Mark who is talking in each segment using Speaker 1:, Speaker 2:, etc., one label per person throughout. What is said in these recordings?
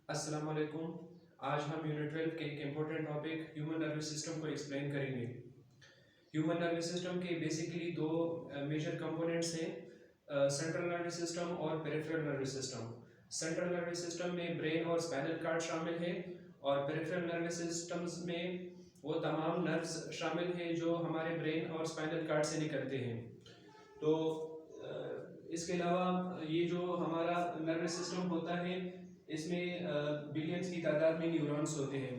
Speaker 1: अस्सलाम वालेकुम। आज हम यूनिट 12 के एक important topic human nervous system को एक्सप्लेन करेंगे। ह्यूमन नर्वस सिस्टम के बेसिकली दो मेजर कंपोनेंट्स हैं, सेंट्रल नर्वस सिस्टम और peripheral nervous system. Central nervous system में ब्रेन और स्पाइनल कार्ड शामिल है और पेरिफेरल नर्वस सिस्टम्स में वो तमाम नर्व्स शामिल हैं जो हमारे ब्रेन और स्पाइनल कार्ड से निकलते हैं। तो इसके अलावा ये जो हमारा नर्वस सिस्टम होता है इसमें बिलियंस की तादाद में न्यूरॉन्स होते हैं।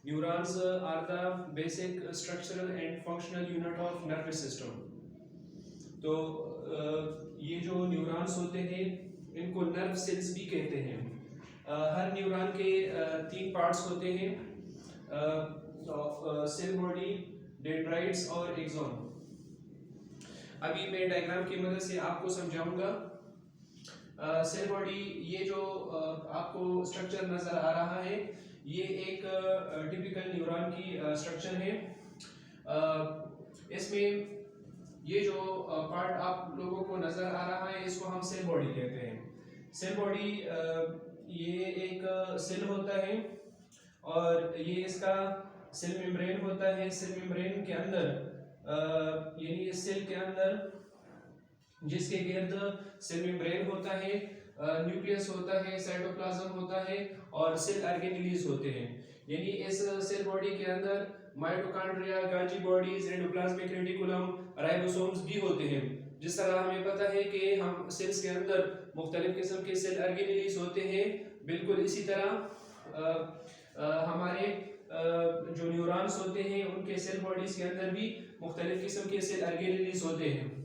Speaker 1: Neurons are the basic structural and functional unit of nervous system. तो ये जो न्यूरॉन्स होते हैं इनको नर्व सेल्स भी कहते हैं। हर न्यूरॉन के तीन पार्ट्स होते हैं, सेल बॉडी, डेंड्राइट्स और एक्सॉन। अभी मैं डायग्राम की मदद से आपको समझाऊंगा। सेल बॉडी, ये जो आपको स्ट्रक्चर नजर आ रहा है ये एक टिपिकल न्यूरॉन की स्ट्रक्चर है। इसमें ये जो पार्ट आप लोगों को नजर आ रहा है इसको हम सेल बॉडी कहते हैं। सेल बॉडी ये एक सेल होता है और ये इसका सेल मेम्ब्रेन होता है। सेल मेम्ब्रेन के अंदर यानी सेल के अंदर जिसके गिर्द सेल मेम्ब्रेन होता है, न्यूक्लियस होता है, साइटोप्लाज्म होता है और सेल ऑर्गेनेलीज होते हैं। यानी इस सेल बॉडी के अंदर mitochondria, Golgi bodies, endoplasmic reticulum, ribosomes भी होते हैं। जिस तरह हमें पता है कि हम सेल्स के अंदर मुख्तलिफ किस्म के सेल ऑर्गेनेलीज होते हैं, बिल्कुल इसी तरह हमारे जो न्यूरॉन्स होते हैं उनके सेल बॉडीज के अंदर भी मुख्तलिफ किस्म के सेल ऑर्गेनेलीज होते हैं।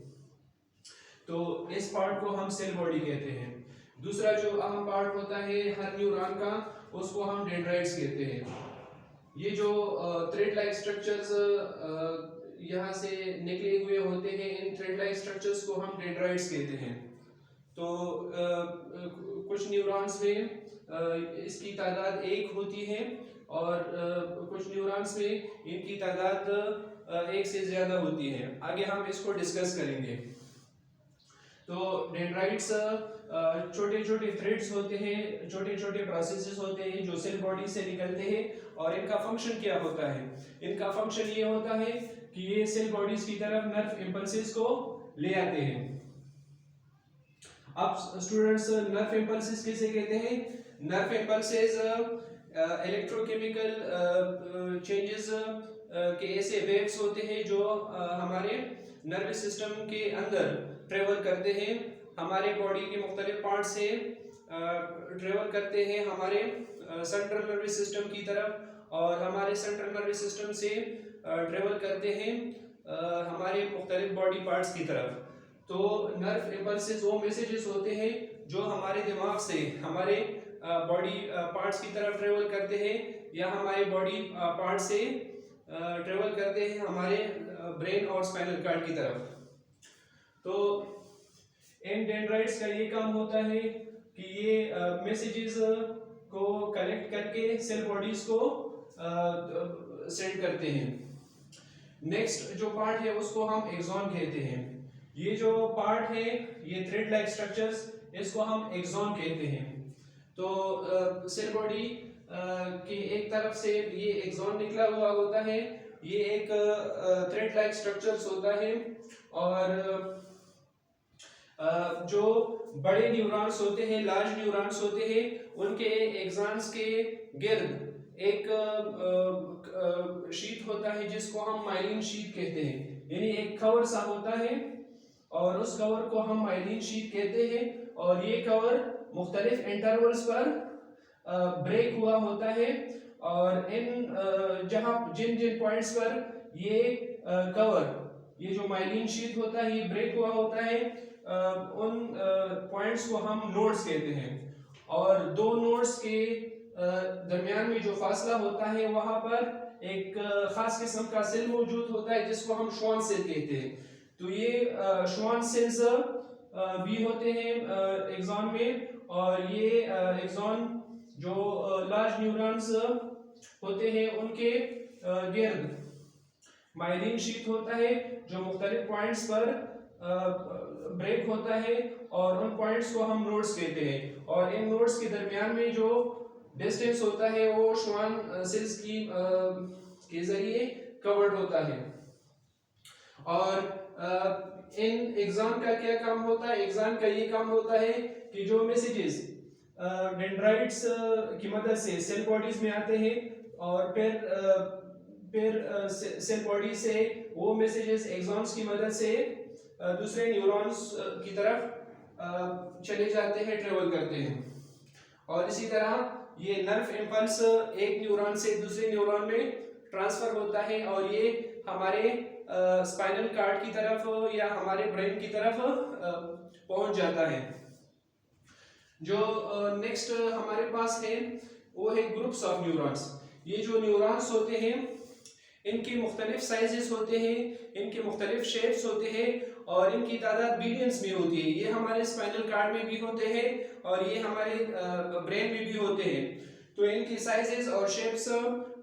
Speaker 1: तो इस पार्ट को हम सेल बॉडी कहते हैं। दूसरा जो अहम पार्ट होता है हर न्यूरॉन का उसको हम डेंड्राइट्स कहते हैं। ये जो थ्रेड लाइक स्ट्रक्चर्स यहाँ से निकले हुए होते हैं, इन थ्रेड लाइक स्ट्रक्चर्स को हम डेंड्राइट्स कहते हैं। तो कुछ न्यूरॉन्स में इसकी तादाद एक होती है और कुछ न्यूरॉन्स में इनकी तादाद एक से ज़्यादा होती है। आगे हम इसको डिस्कस करेंगे। तो डेंड्राइट्स छोटे छोटे थ्रेड्स होते हैं, छोटे छोटे प्रोसेसेस होते हैं जो सेल बॉडी से निकलते हैं और इनका फंक्शन क्या होता है। इनका फंक्शन ये होता है कि ये सेल बॉडीज की तरफ नर्व इंपल्सेस को ले आते हैं। अब स्टूडेंट्स, नर्व इंपल्सेस किसे कहते हैं? नर्व इंपल्सेस इलेक्ट्रोकेमिकल चेंजेस के ऐसे वेव्स होते हैं जो हमारे नर्वस सिस्टम के अंदर ट्रेवल करते हैं, हमारे बॉडी के मुख्तलिफ पार्ट से ट्रेवल करते हैं हमारे सेंट्रल नर्वस सिस्टम की तरफ और हमारे सेंट्रल नर्वस सिस्टम से ट्रेवल करते हैं हमारे मुख्तलिफ बॉडी पार्ट्स की तरफ। तो नर्व इंपल्सेस वो मैसेजेस होते हैं जो हमारे दिमाग से हमारे बॉडी पार्ट्स की तरफ ट्रेवल करते हैं या हमारे बॉडी पार्ट से ट्रेवल करते हैं हमारे ब्रेन और स्पाइनल कार्ड की तरफ। तो इन डेंड्राइट्स का ये काम होता है कि ये मैसेजेस को कलेक्ट करके सेल बॉडीज को सेंड करते हैं। नेक्स्ट जो पार्ट है उसको हम एक्सॉन कहते हैं। ये जो पार्ट है ये थ्रेड लाइक स्ट्रक्चर्स, इसको हम एक्सॉन कहते हैं। तो सेल बॉडी की एक तरफ से ये एक्सॉन निकला हुआ होता है, ये एक थ्रेड लाइक स्ट्रक्चर्स होता है और जो बड़े न्यूरॉन्स होते हैं, लार्ज न्यूरॉन्स होते हैं, उनके एक्सॉन्स के गिर्द एक शीट होता है जिसको हम माइलिन शीट कहते हैं। यानी एक कवर सा होता है और उस कवर को हम माइलिन शीट कहते हैं और ये कवर मुख्तलिफ इंटरवल्स पर ब्रेक हुआ होता है और इन जहां जिन जिन पॉइंट्स पर ये कवर, ये जो माइलिन शीट होता है ये ब्रेक हुआ होता है, उन पॉइंट्स को हम नोड्स कहते हैं। और दो नोड्स के दरमियान में जो फासला होता है वहां पर एक खास किस्म का सेल मौजूद होता है जिसको हम श्वान सेल कहते हैं। तो ये श्वान सेल्स भी होते हैं एक्सॉन में और ये एक्सॉन जो लार्ज न्यूरॉन्स होते हैं उनके गिर्द माइलिन शीट होता है जो मुख्तलिफ पॉइंट्स पर ब्रेक होता है और उन पॉइंट्स को हम नोड्स कहते हैं। और इन नोड्स के दरमियान में जो डिस्टेंस होता है वो श्वान सेल्स की के जरिए कवर्ड होता है। और इन एग्जाम का क्या काम होता है? एग्जाम का ये काम होता है कि जो मैसेजेस डेंड्राइट्स की मदद से सेल बॉडीज में आते हैं और फिर सेल बॉडी से वो मैसेजेस एक्सॉन्स की मदद से दूसरे न्यूरॉन्स की तरफ चले जाते हैं, ट्रेवल करते हैं। और इसी तरह ये नर्व इंपल्स एक न्यूरॉन से दूसरे न्यूरॉन में ट्रांसफर होता है और ये हमारे स्पाइनल कार्ड की तरफ या हमारे ब्रेन की तरफ पहुंच जाता है। जो नेक्स्ट हमारे पास है वो है ग्रुप्स ऑफ न्यूरॉन्स। ये जो न्यूरॉन्स होते हैं इनके मुख्तलिफ साइजेस होते हैं, इनके मुख्तलिफ शेप्स होते हैं और इनकी तादाद बिलियंस में होती है। ये हमारे स्पाइनल कार्ड में भी होते हैं और ये हमारे ब्रेन में भी होते हैं। तो इनकी साइजेस और शेप्स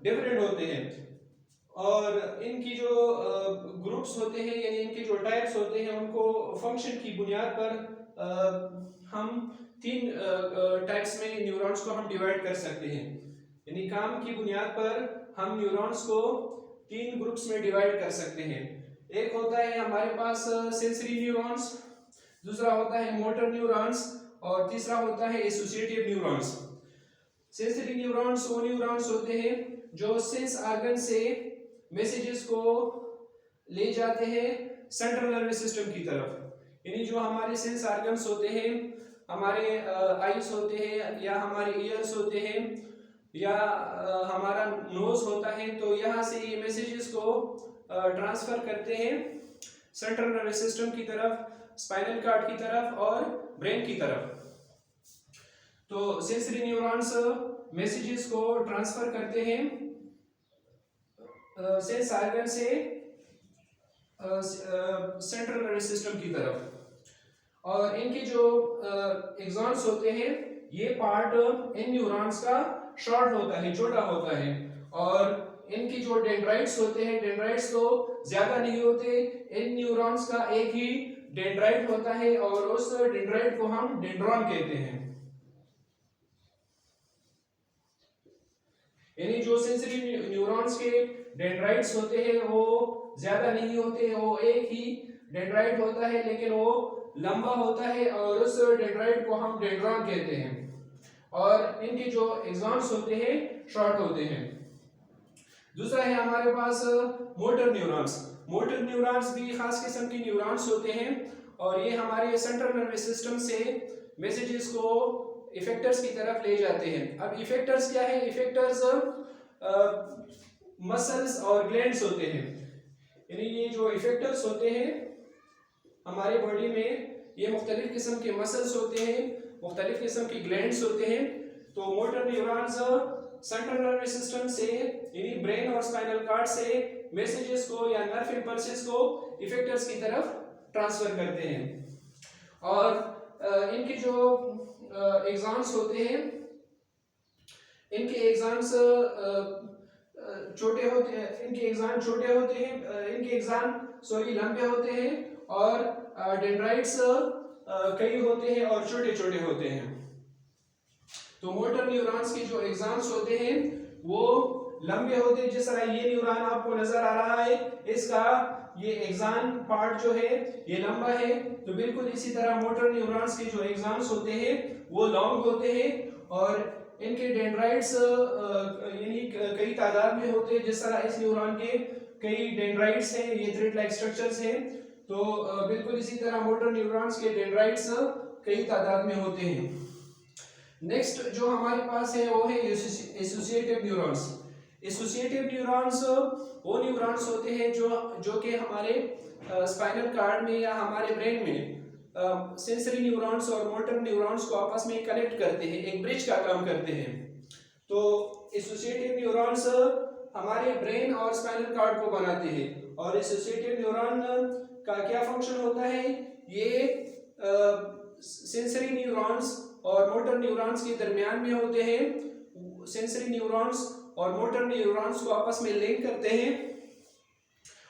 Speaker 1: डिफरेंट होते हैं और इनकी जो ग्रुप्स होते हैं यानी इनके जो टाइप्स होते हैं उनको फंक्शन की बुनियाद पर हम 3 टाइप्स में न्यूरॉन्स को हम डिवाइड कर सकते हैं। यानी काम की बुनियाद पर हम न्यूरॉन्स को 3 ग्रुप्स में डिवाइड कर सकते हैं। एक होता है हमारे पास सेंसरी न्यूरॉन्स, दूसरा होता है मोटर न्यूरॉन्स और तीसरा होता है एसोसिएटिव न्यूरॉन्स। सेंसरी न्यूरॉन्स वो न्यूरॉन्स होते हैं जो सेंस ऑर्गन से मैसेजेस को ले जाते हैं सेंट्रल नर्वस सिस्टम की तरफ। यानी जो हमारे सेंस ऑर्गन्स होते हैं, हमारे आईज होते हैं या हमारे ईयर्स होते हैं या हमारा नोज होता है, तो यहाँ से ये मैसेजेस को ट्रांसफर करते हैं सेंट्रल नर्वस सिस्टम की तरफ, स्पाइनल कार्ड की तरफ और ब्रेन की तरफ। तो सेंसरी न्यूरॉन्स मैसेजेस को ट्रांसफर करते हैं सेंस ऑर्गन से सेंट्रल नर्वस सिस्टम की तरफ। और इनके जो एक्सॉन्स होते हैं ये पार्ट इन न्यूरॉन्स का शॉर्ट होता है, छोटा होता है। और इनकी जो डेंड्राइट्स होते हैं, डेंड्राइट्स तो ज्यादा नहीं होते, इन न्यूरॉन्स का एक ही डेंड्राइट होता है और उस डेंड्राइट को हम डेंड्रॉन कहते हैं। यानी जो सेंसरी न्यूरॉन्स के डेंड्राइट्स होते हैं वो ज्यादा नहीं होते, वो एक ही डेंड्राइट होता है लेकिन वो लंबा होता है और उस डेंड्राइट को हम डेंड्रॉन कहते हैं। और इनके जो एक्सॉन्स होते हैं शॉर्ट होते हैं। दूसरा है हमारे पास मोटर न्यूरॉन्स। मोटर न्यूरॉन्स भी खास किस्म के न्यूरॉन्स होते हैं और ये हमारे सेंट्रल नर्वस सिस्टम से मैसेजेस को इफेक्टर्स की तरफ ले जाते हैं। अब इफेक्टर्स क्या है? इफेक्टर्स मसल्स और ग्लैंड्स होते हैं। यानी ये जो इफेक्टर्स होते हैं हमारे बॉडी में, ये मुख्तलिफ किस्म के मसल्स होते हैं, मुख्तलिफ किस्म के ग्लैंड्स होते हैं। तो motor neurons central nervous system से यानी ब्रेन और स्पाइनल कार्ड से मैसेजेस को या नर्व इंपल्सेस को इफेक्टर्स की तरफ ट्रांसफर करते हैं। और इनके जो एक्सॉन्स होते हैं, इनके एक्सॉन्स छोटे होते हैं, इनके एक्सॉन छोटे होते हैं, इनके एक्सॉन लंबे होते हैं और डेंड्राइट्स कई होते हैं और छोटे छोटे होते हैं। तो मोटर न्यूरॉन्स के जो एक्सॉन्स होते हैं वो लंबे होते हैं, जिस तरह ये न्यूरॉन आपको नजर आ रहा है, इसका ये एक्सॉन पार्ट जो है ये लंबा है। तो बिल्कुल इसी तरह मोटर न्यूरॉन्स के जो एक्सॉन्स होते हैं वो लॉन्ग होते हैं और इनके डेंड्राइट्स यानी कई तादाद में होते हैं। जिस तरह इस न्यूरॉन के कई डेंड्राइट्स हैं, ये थ्रेड लाइक स्ट्रक्चर्स हैं, तो बिल्कुल इसी तरह मोटर न्यूरॉन्स के डेंड्राइट्स कई तादाद में होते हैं। नेक्स्ट जो हमारे पास है वो है एसोसिएटिव न्यूरॉन्स। एसोसिएटिव न्यूरॉन्स वो न्यूरॉन्स होते हैं जो कि हमारे स्पाइनल कार्ड में या हमारे ब्रेन में सेंसरी न्यूरॉन्स और मोटर न्यूरॉन्स को आपस में कनेक्ट करते हैं, एक ब्रिज का काम करते हैं। तो एसोसिएटिव न्यूरॉन्स हमारे ब्रेन और स्पाइनल कार्ड को बनाते हैं। और एसोसिएटिव न्यूरॉन का क्या फंक्शन होता है? ये सेंसरी न्यूरॉन्स और मोटर न्यूरॉन्स के दरमियान में होते हैं। सेंसरी न्यूरॉन्स और मोटर न्यूरॉन्स को आपस में लिंक करते हैं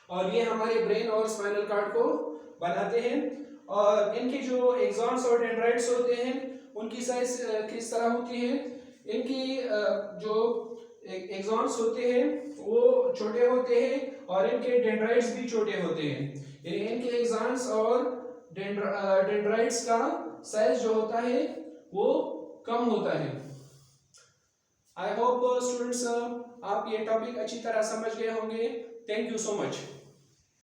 Speaker 1: और ये हमारे ब्रेन और स्पाइनल कार्ड को बनाते हैं। और इनके जो एक्सॉन्स और डेंड्राइट्स होते हैं उनकी साइज किस तरह होती है? इनकी जो एक्सॉन्स होते हैं वो छोटे होते हैं और इनके डेंड्राइट्स भी छोटे होते हैं, यानी इनके एक्सॉन्स और डेंड्राइट्स का साइज जो होता है वो कम होता है। आई होप स्टूडेंट्स आप ये टॉपिक अच्छी तरह समझ गए होंगे। Thank you so much.